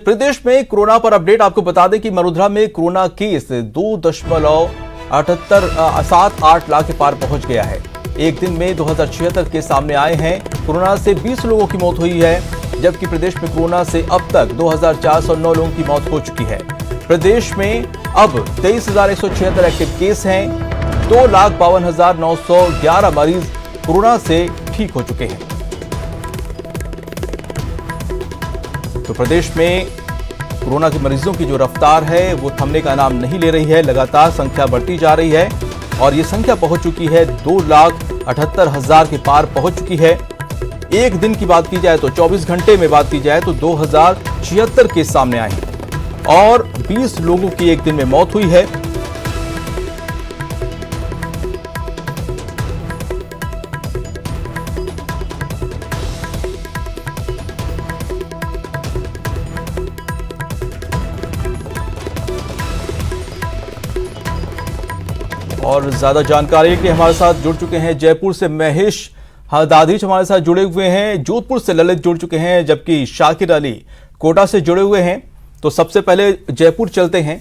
प्रदेश में कोरोना पर अपडेट आपको बता दें कि मरुधरा में कोरोना केस 2.78 लाख के पार पहुंच गया है। एक दिन में 2076 केस सामने आए हैं। कोरोना से 20 लोगों की मौत हुई है, जबकि प्रदेश में कोरोना से अब तक 2409 लोगों की मौत हो चुकी है। प्रदेश में अब 23,176 एक्टिव केस हैं। 2,52,911 मरीज कोरोना से ठीक हो चुके हैं। तो प्रदेश में कोरोना के मरीजों की जो रफ्तार है वो थमने का नाम नहीं ले रही है। लगातार संख्या बढ़ती जा रही है और ये संख्या पहुंच चुकी है 2,78,000 के पार पहुंच चुकी है। एक दिन की बात की जाए तो 24 घंटे में बात की जाए तो 2,076 केस सामने आए हैं और 20 लोगों की एक दिन में मौत हुई है। और ज्यादा जानकारी के हमारे साथ जुड़ चुके हैं जयपुर से महेश दाधीच हमारे साथ जुड़े हुए हैं। जोधपुर से ललित जुड़ चुके हैं, जबकि शाकिर अली कोटा से जुड़े हुए हैं। तो सबसे पहले जयपुर चलते हैं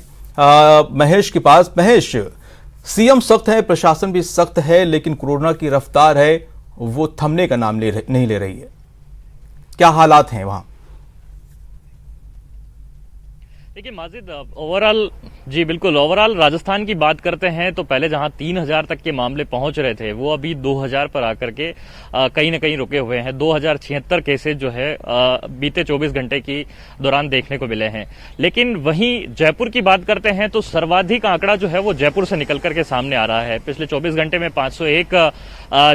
महेश के पास। महेश, सीएम सख्त है, प्रशासन भी सख्त है, लेकिन कोरोना की रफ्तार है वो थमने का नाम नहीं ले रही है। क्या हालात हैं वहां? देखिए माजिद, ओवरऑल जी बिल्कुल, ओवरऑल राजस्थान की बात करते हैं तो पहले जहां 3,000 तक के मामले पहुंच रहे थे वो अभी 2,000 पर आकर के कहीं ना कहीं रुके हुए हैं। 2,076 केसेस जो है बीते 24 घंटे की दौरान देखने को मिले हैं। लेकिन वहीं जयपुर की बात करते हैं तो सर्वाधिक आंकड़ा जो है वो जयपुर से निकल करके सामने आ रहा है। पिछले 24 घंटे में 501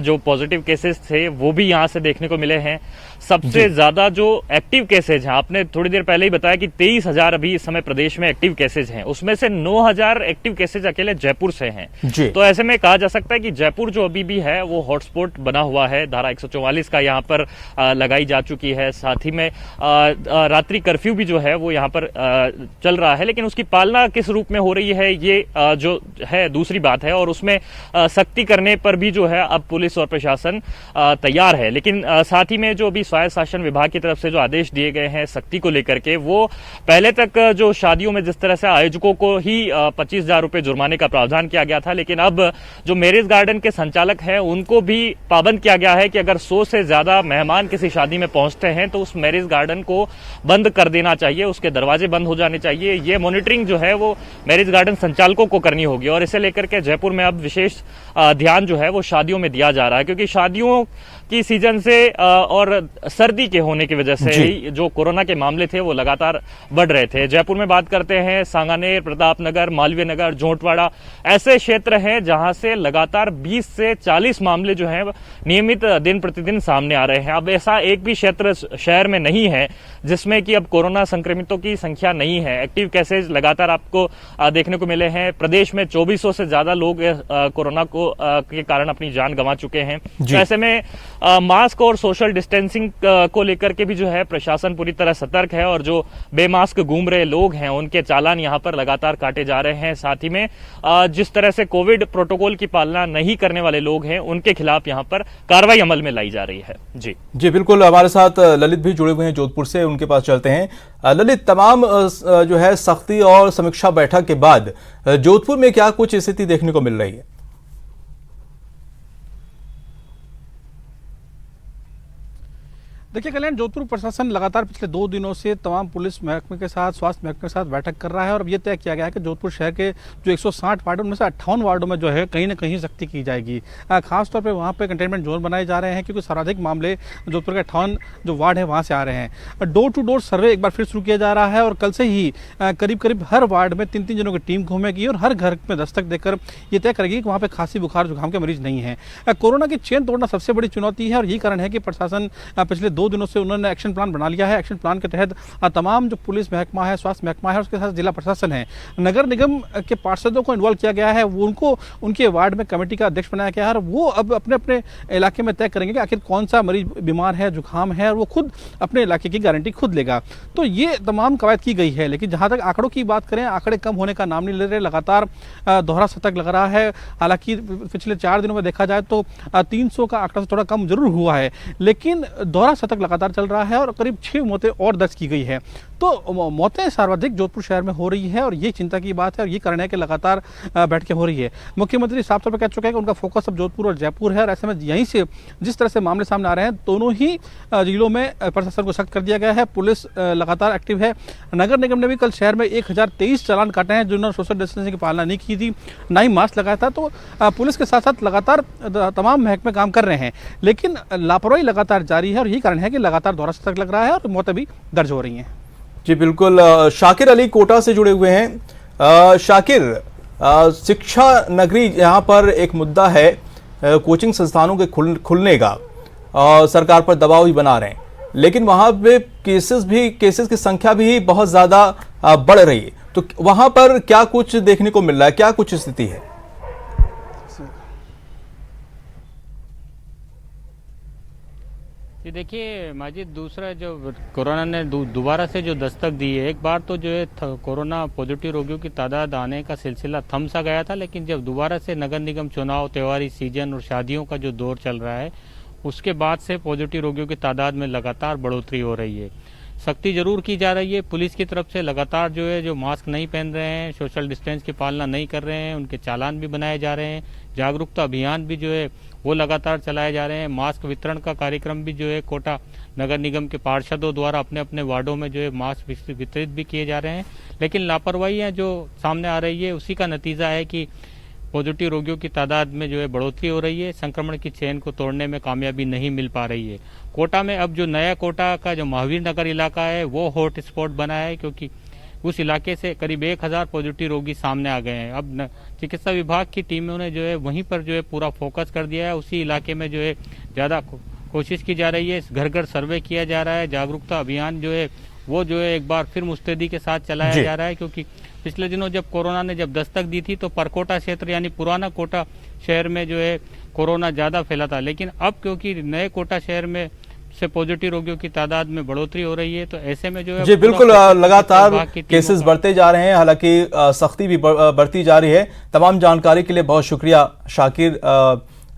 जो पॉजिटिव केसेस थे वो भी यहां से देखने को मिले हैं। सबसे ज्यादा जो एक्टिव केसेज हैं, आपने थोड़ी देर पहले ही बताया कि 23,000 अभी इस समय प्रदेश में एक्टिव केसेज हैं, उसमें से 9,000 एक्टिव केसेज अकेले जयपुर से हैं। तो ऐसे में कहा जा सकता है कि जयपुर जो अभी भी है वो हॉटस्पॉट बना हुआ है। धारा 144 का यहाँ पर लगाई जा चुकी है। साथ ही में रात्रि कर्फ्यू भी जो है वो यहाँ पर चल रहा है, लेकिन उसकी पालना किस रूप में हो रही है ये जो है दूसरी बात है। और उसमें सख्ती करने पर भी जो है अब पुलिस और प्रशासन तैयार है। लेकिन साथ ही में जो अभी स्वायत्त शासन विभाग की तरफ से जो आदेश दिए गए हैं सख्ती को लेकर के, वो पहले तक जो शादियों में जिस तरह से आयोजकों को ही 25,000 रुपए जुर्माने का प्रावधान किया गया था, लेकिन अब जो मैरिज गार्डन के संचालक हैं उनको भी पाबंद किया गया है कि अगर 100 से ज्यादा मेहमान किसी शादी में पहुंचते हैं तो उस मैरिज गार्डन को बंद कर देना चाहिए, उसके दरवाजे बंद हो जाने चाहिए। ये मॉनिटरिंग जो है वो मैरिज गार्डन संचालकों को करनी होगी। और इसे लेकर के जयपुर में अब विशेष ध्यान जो है वो शादियों में दिया जा रहा है, क्योंकि शादियों की सीजन से और सर्दी के होने की वजह से ही जो कोरोना के मामले थे वो लगातार बढ़ रहे थे। जयपुर में बात करते हैं, सांगानेर, प्रतापनगर, मालवीय नगर, जोंटवाड़ा ऐसे क्षेत्र हैं जहां से लगातार 20 से 40 मामले जो हैं नियमित दिन प्रतिदिन सामने आ रहे हैं। अब ऐसा एक भी क्षेत्र शहर में नहीं है जिसमें कि अब कोरोना संक्रमितों की संख्या नहीं है। एक्टिव केसेज लगातार आपको देखने को मिले हैं। प्रदेश में 2400 से ज्यादा लोग कोरोना को के कारण अपनी जान गंवा चुके हैं। तो ऐसे में मास्क और सोशल डिस्टेंसिंग को लेकर के भी जो है प्रशासन पूरी तरह सतर्क है और जो बेमास्क घूम रहे लोग हैं उनके चालान यहां पर लगातार काटे जा रहे हैं। साथ ही में जिस तरह से कोविड प्रोटोकॉल की पालना नहीं करने वाले लोग हैं उनके खिलाफ यहां पर कार्रवाई अमल में लाई जा रही है। जी बिल्कुल, हमारे साथ ललित भी जुड़े हुए हैं जोधपुर से, उनके पास चलते हैं। ललित, तमाम जो है सख्ती और समीक्षा बैठक के बाद जोधपुर में क्या कुछ स्थिति देखने को मिल रही है? देखिए कल्याण, जोधपुर प्रशासन लगातार पिछले 2 दिनों से तमाम पुलिस महकमे के साथ, स्वास्थ्य महकमे के साथ बैठक कर रहा है और अब ये तय किया गया है कि जोधपुर शहर के जो 160 वार्डों में से 58 वार्डों में जो है कहीं ना कहीं सख्ती की जाएगी। खासतौर पे वहाँ पे कंटेनमेंट जोन बनाए जा रहे हैं, क्योंकि सर्वाधिक मामले जोधपुर के 58 जो वार्ड है वहाँ से आ रहे हैं। डोर टू डोर सर्वे एक बार फिर शुरू किया जा रहा है और कल से ही करीब करीब हर वार्ड में 3-3 जनों की टीम घूमेगी और हर घर में दस्तक देकर ये तय करेगी कि वहाँ पे खांसी, बुखार, जुकाम के मरीज नहीं है। कोरोना की चेन तोड़ना सबसे बड़ी चुनौती है और यही कारण है कि प्रशासन पिछले 2 दिनों से उन्होंने एक्शन प्लान बना लिया है। एक्शन प्लान के तहत तमाम जो पुलिस महकमा है, स्वास्थ्य महकमा है, उसके साथ जिला प्रशासन है, नगर निगम के पार्षदों को इन्वॉल्व किया गया है। वो उनको उनके वार्ड में कमेटी का अध्यक्ष बनाया गया है और वो अब अपने अपने इलाके में तय करेंगे कि आखिर कौन सा मरीज बीमार है, जुकाम है, और वो खुद अपने इलाके की गारंटी खुद लेगा। तो ये तमाम कवायद की गई है। लेकिन जहाँ तक आंकड़ों की बात करें, आंकड़े कम होने का नाम नहीं ले रहे, लगातार दोहरा शतक लग रहा है। हालांकि पिछले 4 दिनों में देखा जाए तो 300 का आंकड़ा थोड़ा कम जरूर हुआ है, लेकिन दोहरा शतक तक लगातार चल रहा है और करीब 6 मौतें और दर्ज की गई है। तो मौतें सर्वाधिक जोधपुर शहर में हो रही है और ये चिंता की बात है और ये कारण है कि लगातार बैठकें हो रही है। मुख्यमंत्री साफ तौर पर कह चुके हैं कि उनका फोकस अब जोधपुर और जयपुर है और ऐसे में यहीं से जिस तरह से मामले सामने आ रहे हैं दोनों ही जिलों में प्रशासन को सख्त कर दिया गया है। पुलिस लगातार एक्टिव है। नगर निगम ने भी कल शहर में 1023 चालान काटे हैं जिन्होंने सोशल डिस्टेंसिंग की पालना नहीं की थी, ना ही मास्क लगाया था। तो पुलिस के साथ साथ लगातार तमाम महकमे काम कर रहे हैं, लेकिन लापरवाही लगातार जारी है और यही कारण है कि लगातार दौरा तक लग रहा है और मौतें भी दर्ज हो रही हैं। जी बिल्कुल, शाकिर अली कोटा से जुड़े हुए हैं। शाकिर, शिक्षा नगरी यहाँ पर एक मुद्दा है कोचिंग संस्थानों के खुलने का, सरकार पर दबाव भी बना रहे हैं, लेकिन वहां पे केसेस की संख्या भी बहुत ज्यादा बढ़ रही है। तो वहां पर क्या कुछ देखने को मिल रहा है, क्या कुछ स्थिति है? ये देखिए माजिद, दूसरा जो कोरोना ने दोबारा से जो दस्तक दी है, एक बार तो जो है कोरोना पॉजिटिव रोगियों की तादाद आने का सिलसिला थम सा गया था, लेकिन जब दोबारा से नगर निगम चुनाव, त्योहारी सीजन और शादियों का जो दौर चल रहा है, उसके बाद से पॉजिटिव रोगियों की तादाद में लगातार बढ़ोतरी हो रही है। सख्ती जरूर की जा रही है पुलिस की तरफ से, लगातार जो है जो मास्क नहीं पहन रहे हैं, सोशल डिस्टेंस की पालना नहीं कर रहे हैं, उनके चालान भी बनाए जा रहे हैं। जागरूकता अभियान भी जो है वो लगातार चलाए जा रहे हैं। मास्क वितरण का कार्यक्रम भी जो है कोटा नगर निगम के पार्षदों द्वारा अपने अपने वार्डों में जो है मास्क वितरित भी किए जा रहे हैं। लेकिन लापरवाहियां जो सामने आ रही है उसी का नतीजा है कि पॉजिटिव रोगियों की तादाद में जो है बढ़ोतरी हो रही है। संक्रमण की चेन को तोड़ने में कामयाबी नहीं मिल पा रही है। कोटा में अब जो नया कोटा का जो महावीर नगर इलाका है वो हॉट स्पॉट बना है, क्योंकि उस इलाके से करीब 1000 पॉजिटिव रोगी सामने आ गए हैं। अब चिकित्सा विभाग की टीमों ने जो है वहीं पर जो है पूरा फोकस कर दिया है। उसी इलाके में जो है ज़्यादा कोशिश की जा रही है, घर घर सर्वे किया जा रहा है। जागरूकता अभियान जो है वो जो है एक बार फिर मुस्तैदी के साथ चलाया जा रहा है, क्योंकि पिछले दिनों जब कोरोना ने जब दस्तक दी थी तो परकोटा क्षेत्र यानी पुराना कोटा शहर में जो है कोरोना ज़्यादा फैला था, लेकिन अब क्योंकि नए कोटा शहर में से पॉजिटिव रोगियों की तादाद में बढ़ोतरी हो रही है, तो ऐसे में जो है जी बिल्कुल, लगातार केसेस बढ़ते जा रहे हैं, हालांकि सख्ती भी बढ़ती जा रही है। तमाम जानकारी के लिए बहुत शुक्रिया शाकिर,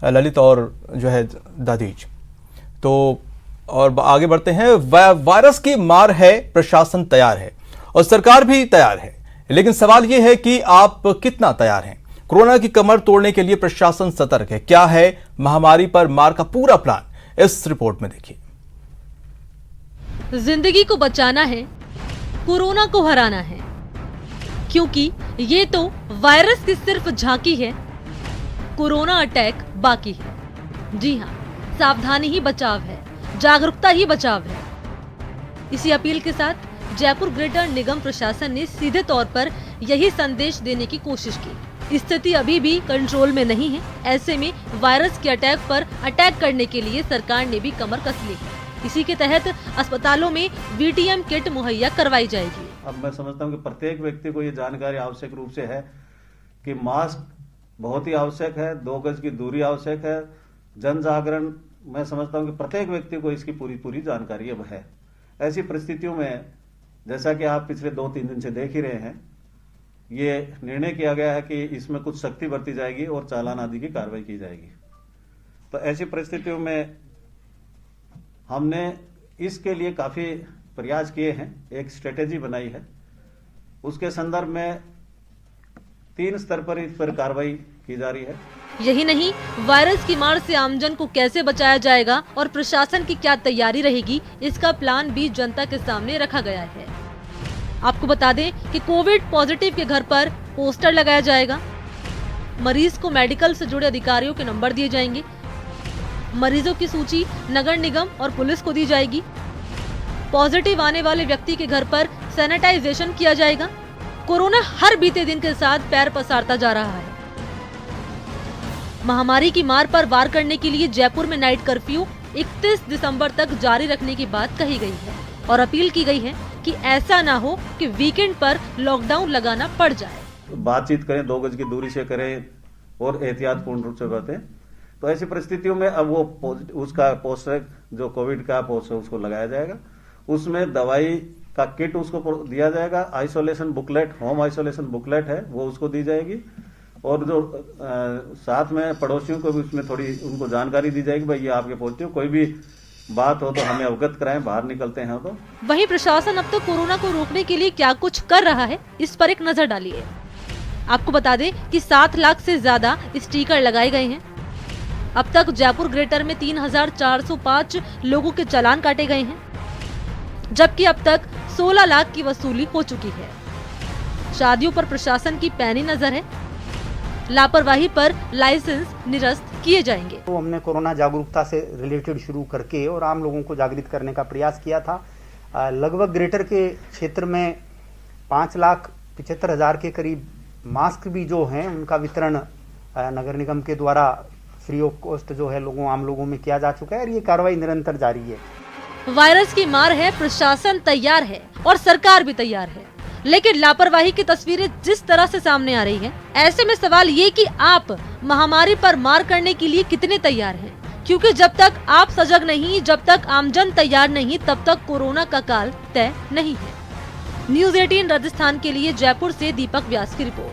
ललित और जो है दादीज। तो और आगे बढ़ते हैं। वायरस की मार है, प्रशासन तैयार है और सरकार भी तैयार है, लेकिन सवाल यह है कि आप कितना तैयार हैं। कोरोना की कमर तोड़ने के लिए प्रशासन सतर्क है। क्या है महामारी पर मार का पूरा प्लान, इस रिपोर्ट में देखिए। जिंदगी को बचाना है, कोरोना को हराना है, क्योंकि ये तो वायरस की सिर्फ झांकी है, कोरोना अटैक बाकी है। जी हाँ, सावधानी ही बचाव है, जागरूकता ही बचाव है। इसी अपील के साथ जयपुर ग्रेटर निगम प्रशासन ने सीधे तौर पर यही संदेश देने की कोशिश की। स्थिति अभी भी कंट्रोल में नहीं है, ऐसे में वायरस के अटैक पर अटैक करने के लिए सरकार ने भी कमर कस ली है। इसी के तहत अस्पतालों में VTM किट मुहैया करवाई जाएगी। अब मैं समझता हूँ कि प्रत्येक व्यक्ति को ये जानकारी आवश्यक रूप से है कि मास्क बहुत ही आवश्यक है, 2 गज की दूरी आवश्यक है, जन जागरण, मैं समझता हूँ कि प्रत्येक व्यक्ति को इसकी पूरी जानकारी अब है। ऐसी परिस्थितियों में जैसा कि आप पिछले 2-3 दिन से देख ही रहे हैं, ये निर्णय किया गया है कि इसमें कुछ सख्ती बरती जाएगी और चालान आदि की कार्रवाई की जाएगी। तो ऐसी परिस्थितियों में हमने इसके लिए काफी प्रयास किए हैं, एक स्ट्रेटेजी बनाई है। उसके संदर्भ में 3 स्तर पर इस पर कार्रवाई की जा रही है। यही नहीं, वायरस की मार से आमजन को कैसे बचाया जाएगा और प्रशासन की क्या तैयारी रहेगी, इसका प्लान भी जनता के सामने रखा गया है। आपको बता दें कि कोविड पॉजिटिव के घर पर पोस्टर लगाया जाएगा। मरीज को मेडिकल से जुड़े अधिकारियों के नंबर दिए जाएंगे। मरीजों की सूची नगर निगम और पुलिस को दी जाएगी। पॉजिटिव आने वाले व्यक्ति के घर पर सैनिटाइजेशन किया जाएगा। कोरोना हर बीते दिन के साथ पैर पसारता जा रहा है। महामारी की मार पर वार करने के लिए जयपुर में नाइट कर्फ्यू 31 दिसंबर तक जारी रखने की बात कही गई है और अपील की गई है कि ऐसा ना हो कि वीकेंड पर लॉकडाउन लगाना पड़ जाए। बातचीत करें, 2 गज की दूरी से करें और एहतियातपूर्ण रूप से बरतें। तो ऐसी परिस्थितियों में अब वो उसका पोस्टर जो कोविड का पोस्टर उसको लगाया जाएगा। उसमें दवाई का किट उसको दिया जाएगा। Isolation booklet, home isolation booklet है, वो उसको दी जाएगी। और जो साथ में पड़ोसियों को भी उसमें थोड़ी उनको जानकारी दी जाएगी, भाई ये आपके पॉजिटिव, कोई भी बात हो तो हमें अवगत कराएं, बाहर निकलते हैं तो। वहीं प्रशासन अब तक कोरोना को रोकने के लिए क्या कुछ कर रहा है, इस पर एक नजर डालिए। आपको बता दें कि 7 लाख से ज्यादा स्टिकर लगाए गए हैं। अब तक जयपुर ग्रेटर में 3,405 लोगों के चालान काटे गए हैं, जबकि अब तक 16 लाख की वसूली हो चुकी है। शादियों पर प्रशासन की पैनी नजर है, लापरवाही पर लाइसेंस निरस्त किए जाएंगे। तो हमने कोरोना जागरूकता से रिलेटेड शुरू करके और आम लोगों को जागृत करने का प्रयास किया था। लगभग ग्रेटर के क्षेत्र में 5,75,000 के करीब मास्क भी जो हैं उनका वितरण नगर निगम के द्वारा फ्री ऑफ कॉस्ट जो है आम लोगों में किया जा चुका है और ये कार्रवाई निरंतर जारी है। वायरस की मार है, प्रशासन तैयार है और सरकार भी तैयार है, लेकिन लापरवाही की तस्वीरें जिस तरह से सामने आ रही हैं, ऐसे में सवाल ये कि आप महामारी पर मार करने के लिए कितने तैयार हैं? क्योंकि जब तक आप सजग नहीं, जब तक आमजन तैयार नहीं, तब तक कोरोना का काल तय नहीं है। न्यूज़ 18 राजस्थान के लिए जयपुर से दीपक व्यास की रिपोर्ट।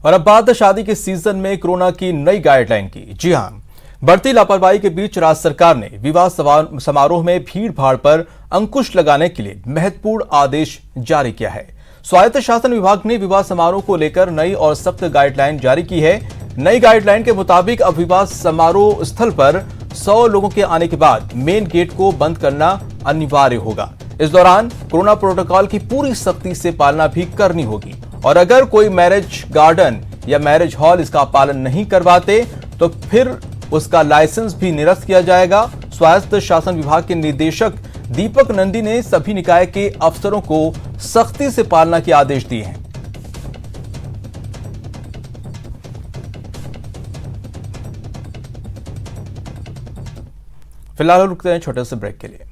और अब बात शादी के सीजन में कोरोना की नई गाइडलाइन की। जी हां, बढ़ती लापरवाही के बीच राज्य सरकार ने विवाह समारोह में भीड़ भाड़ पर अंकुश लगाने के लिए महत्वपूर्ण आदेश जारी किया है। स्वायत्त शासन विभाग ने विवाह समारोह को लेकर नई और सख्त गाइडलाइन जारी की है। नई गाइडलाइन के मुताबिक अब विवाह समारोह स्थल पर 100 लोगों के आने के बाद मेन गेट को बंद करना अनिवार्य होगा। इस दौरान कोरोना प्रोटोकॉल की पूरी सख्ती से पालना भी करनी होगी और अगर कोई मैरिज गार्डन या मैरिज हॉल इसका पालन नहीं करवाते तो फिर उसका लाइसेंस भी निरस्त किया जाएगा। स्वायत्त शासन विभाग के निदेशक दीपक नंदी ने सभी निकाय के अफसरों को सख्ती से पालना के आदेश दिए हैं। फिलहाल रुकते हैं छोटे से ब्रेक के लिए।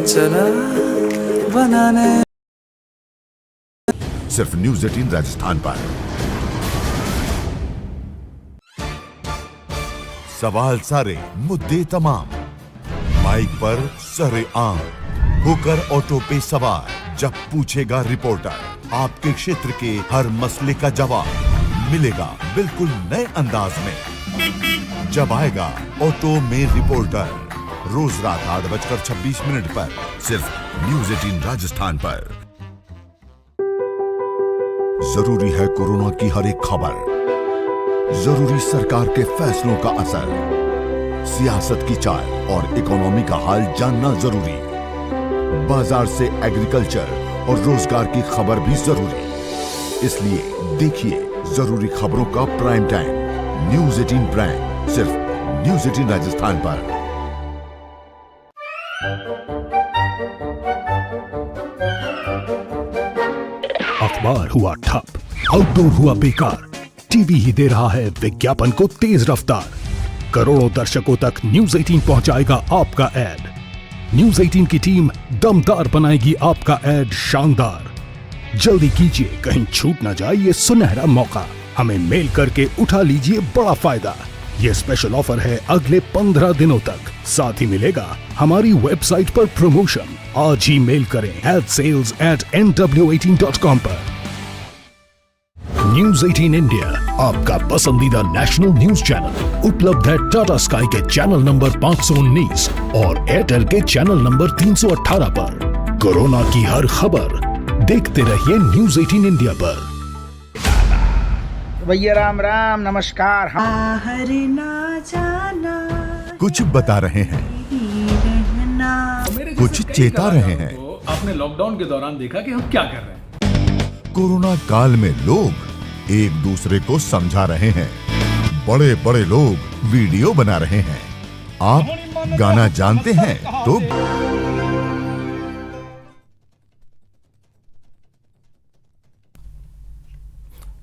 चला बनाने सिर्फ न्यूज़ 18 राजस्थान पर। सवाल सारे, मुद्दे तमाम, माइक पर सरे आम होकर ऑटो पे सवार। जब पूछेगा रिपोर्टर आपके क्षेत्र के हर मसले का जवाब मिलेगा बिल्कुल नए अंदाज में। जब आएगा ऑटो में रिपोर्टर, रोज रात 8:26 पर सिर्फ न्यूज़ 18 राजस्थान पर। जरूरी है कोरोना की हर एक खबर, जरूरी सरकार के फैसलों का असर, सियासत की चाल और इकोनॉमी का हाल जानना जरूरी, बाजार से एग्रीकल्चर और रोजगार की खबर भी जरूरी। इसलिए देखिए जरूरी खबरों का प्राइम टाइम न्यूज़ 18 प्राइम सिर्फ न्यूज़ 18 राजस्थान पर। अखबार हुआ ठप, आउटडोर हुआ बेकार, टीवी ही दे रहा है विज्ञापन को तेज रफ्तार। करोड़ों दर्शकों तक न्यूज़ 18 पहुंचाएगा आपका ऐड। न्यूज़ 18 की टीम दमदार बनाएगी आपका ऐड शानदार। जल्दी कीजिए, कहीं छूट ना जाए ये सुनहरा मौका। हमें मेल करके उठा लीजिए बड़ा फायदा। ये स्पेशल ऑफर है अगले 15 दिनों तक। साथ ही मिलेगा हमारी वेबसाइट पर प्रमोशन। आज ही मेल करें adsales@nw18.com पर। न्यूज़ 18 इंडिया, आपका पसंदीदा नेशनल न्यूज चैनल, उपलब्ध है टाटा स्काई के चैनल नंबर 519 और एयरटेल के चैनल नंबर 318 पर। कोरोना की हर खबर देखते रहिए न्यूज़ 18 इंडिया पर। भैया राम राम, नमस्कार। बाहर ना जाना, कुछ बता रहे हैं, कुछ चेता रहे हैं। आपने लॉकडाउन के दौरान देखा कि हम क्या कर रहे हैं। कोरोना काल में लोग एक दूसरे को समझा रहे हैं, बड़े बड़े लोग वीडियो बना रहे हैं। आप गाना जानते हैं तो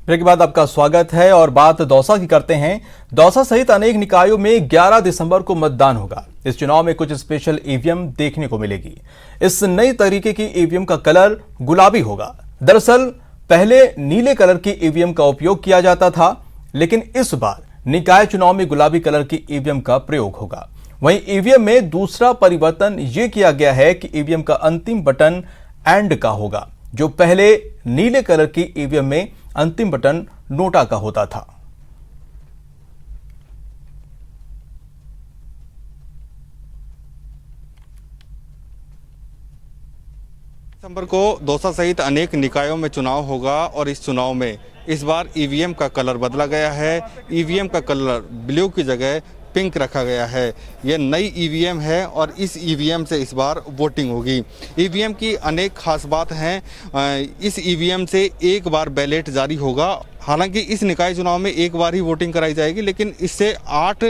ब्रेक के बाद आपका स्वागत है और बात दौसा की करते हैं। दौसा सहित अनेक निकायों में 11 दिसंबर को मतदान होगा। इस चुनाव में कुछ स्पेशल ईवीएम देखने को मिलेगी। इस नई तरीके की ईवीएम का कलर गुलाबी होगा। दरअसल पहले नीले कलर की ईवीएम का उपयोग किया जाता था, लेकिन इस बार निकाय चुनाव में गुलाबी कलर की ईवीएम का प्रयोग होगा। वहीं ईवीएम में दूसरा परिवर्तन यह किया गया है कि ईवीएम का अंतिम बटन एंड का होगा। जो पहले नीले कलर की ईवीएम में अंतिम बटन नोटा का होता था। दिसंबर को दौसा सहित अनेक निकायों में चुनाव होगा और इस चुनाव में इस बार ईवीएम का कलर बदला गया है। ईवीएम का कलर ब्लू की जगह पिंक रखा गया है। यह नई ईवीएम है और इस ईवीएम से इस बार वोटिंग होगी। ईवीएम की अनेक खास बात हैं। इस ईवीएम से एक बार बैलेट जारी होगा। हालांकि इस निकाय चुनाव में एक बार ही वोटिंग कराई जाएगी, लेकिन इससे 8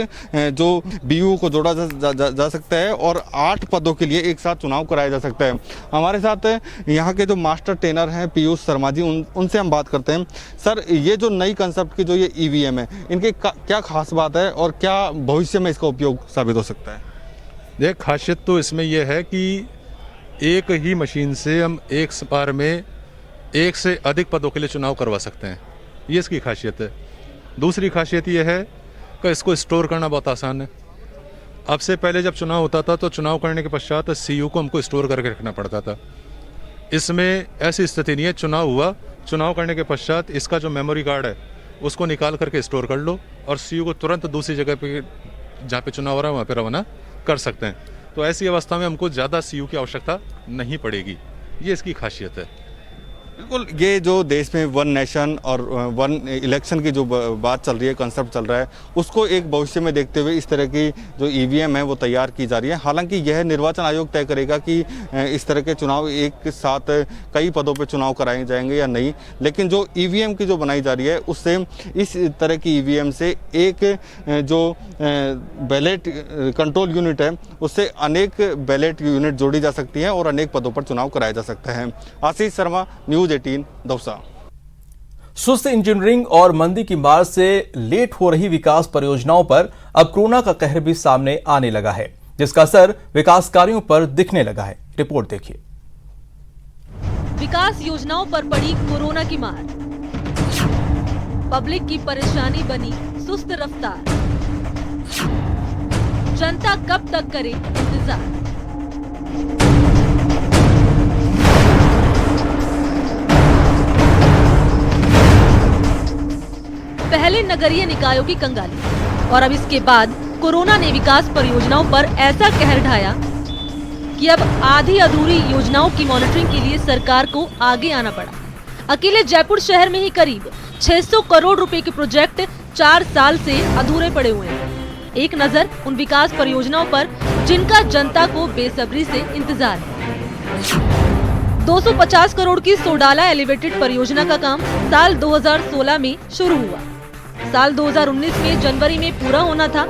जो बीयू को जोड़ा जा सकता है और 8 पदों के लिए एक साथ चुनाव कराया जा सकता है। हमारे साथ यहाँ के जो मास्टर ट्रेनर हैं पीयूष शर्मा जी, उनसे हम बात करते हैं। सर, ये जो नई कंसेप्ट की जो ये ईवीएम है, इनकी क्या खास बात है और क्या भविष्य में इसका उपयोग साबित हो सकता है? देख, खासियत तो इसमें यह है कि एक ही मशीन से हम एक बार में 1 से अधिक पदों के लिए चुनाव करवा सकते हैं। ये इसकी खासियत है। दूसरी खासियत ये है कि इसको स्टोर करना बहुत आसान है। अब से पहले जब चुनाव होता था तो चुनाव करने के पश्चात सीयू को हमको स्टोर करके रखना पड़ता था। इसमें ऐसी स्थिति नहीं है। चुनाव हुआ, चुनाव करने के पश्चात इसका जो मेमोरी कार्ड है उसको निकाल करके स्टोर कर लो और सीयू को तुरंत दूसरी जगह पे जहाँ पे चुनाव हो रहा है वहाँ पे रवाना कर सकते हैं। तो ऐसी अवस्था में हमको ज़्यादा सीयू की आवश्यकता नहीं पड़ेगी। ये इसकी खासियत है। बिल्कुल, ये जो देश में वन नेशन और वन इलेक्शन की जो बात चल रही है, कंसेप्ट चल रहा है, उसको एक भविष्य में देखते हुए इस तरह की जो ईवीएम है वो तैयार की जा रही है। हालांकि यह निर्वाचन आयोग तय करेगा कि इस तरह के चुनाव एक साथ कई पदों पे चुनाव कराए जाएंगे या नहीं, लेकिन जो ईवीएम की जो बनाई जा रही है उससे इस तरह की ईवीएम से एक जो बैलेट कंट्रोल यूनिट है उससे अनेक बैलेट यूनिट जोड़ी जा सकती हैं और अनेक पदों पर चुनाव कराया जा सकता है। आशीष शर्मा, न्यूज़ 18, दौसा। सुस्त इंजीनियरिंग और मंदी की मार से लेट हो रही विकास परियोजनाओं पर अब कोरोना का कहर भी सामने आने लगा है, जिसका असर विकास कार्यों पर दिखने लगा है। रिपोर्ट देखिए। विकास योजनाओं पर पड़ी कोरोना की मार, पब्लिक की परेशानी बनी सुस्त रफ्तार, जनता कब तक करे इंतजार। पहले नगरीय निकायों की कंगाली और अब इसके बाद कोरोना ने विकास परियोजनाओं पर ऐसा कहर ढाया कि अब आधी अधूरी योजनाओं की मॉनिटरिंग के लिए सरकार को आगे आना पड़ा। अकेले जयपुर शहर में ही करीब 600 करोड़ रुपए के प्रोजेक्ट 4 साल से अधूरे पड़े हुए हैं। एक नजर उन विकास परियोजनाओं पर जिनका जनता को बेसब्री से इंतजार है। 250 करोड़ की सोडाला एलिवेटेड परियोजना का काम साल 2016 में शुरू हुआ। साल 2019 में जनवरी में पूरा होना था।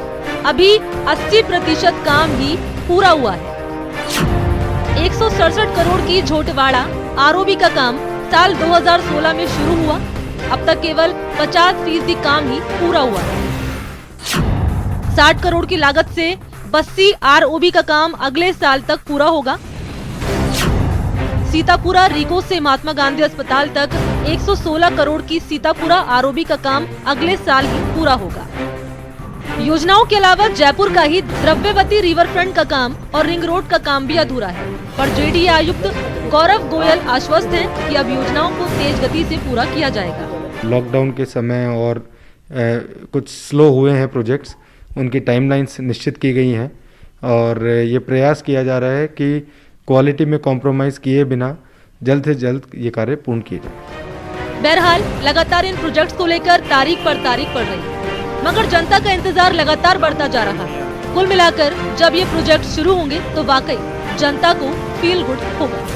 अभी 80% काम ही पूरा हुआ है। 167 करोड़ की झोटवाड़ा आरओबी का काम साल 2016 में शुरू हुआ। अब तक केवल 50% काम ही पूरा हुआ है। 60 करोड़ की लागत से बस्सी आरओबी का काम अगले साल तक पूरा होगा। सीतापुरा रीको से महात्मा गांधी अस्पताल तक 116 करोड़ की सीतापुरा आरओबी का काम अगले साल ही पूरा होगा। योजनाओं के अलावा जयपुर का ही द्रव्यवती रिवर फ्रंट का काम और रिंग रोड का काम भी अधूरा है, पर जेडीए आयुक्त गौरव गोयल आश्वस्त हैं कि अब योजनाओं को तेज गति से पूरा किया जाएगा। लॉकडाउन के समय और कुछ स्लो हुए हैं प्रोजेक्ट्स, उनकी टाइमलाइंस निश्चित की गई हैं और ये प्रयास किया जा रहा है कि क्वालिटी में कॉम्प्रोमाइज किए बिना जल्द से जल्द ये कार्य पूर्ण किए जाए। बहरहाल लगातार इन प्रोजेक्ट्स को लेकर तारीख पर तारीख पड़ रही है, मगर जनता का इंतजार लगातार बढ़ता जा रहा है। कुल मिलाकर जब ये प्रोजेक्ट शुरू होंगे तो वाकई जनता को फील गुड होगा।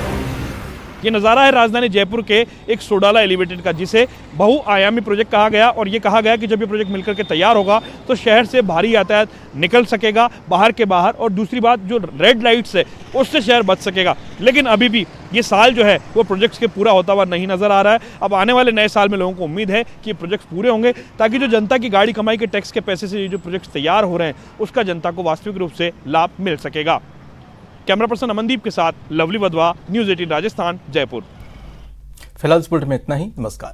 ये नज़ारा है राजधानी जयपुर के एक सोडाला एलिवेटेड का, जिसे बहुआयामी प्रोजेक्ट कहा गया और ये कहा गया कि जब ये प्रोजेक्ट मिलकर के तैयार होगा तो शहर से भारी यातायात निकल सकेगा बाहर के बाहर, और दूसरी बात जो रेड लाइट्स है उससे शहर बच सकेगा। लेकिन अभी भी ये साल जो है वो प्रोजेक्ट्स के पूरा होता हुआ नहीं नजर आ रहा है। अब आने वाले नए साल में लोगों को उम्मीद है कि ये प्रोजेक्ट्स पूरे होंगे, ताकि जो जनता की गाड़ी कमाई के टैक्स के पैसे से ये जो प्रोजेक्ट्स तैयार हो रहे हैं उसका जनता को वास्तविक रूप से लाभ मिल सकेगा। कैमरा पर्सन अमनदीप के साथ लवली वधवा, न्यूज़ 18 राजस्थान, जयपुर। फिलहाल इस बुलेटिन में इतना ही। नमस्कार।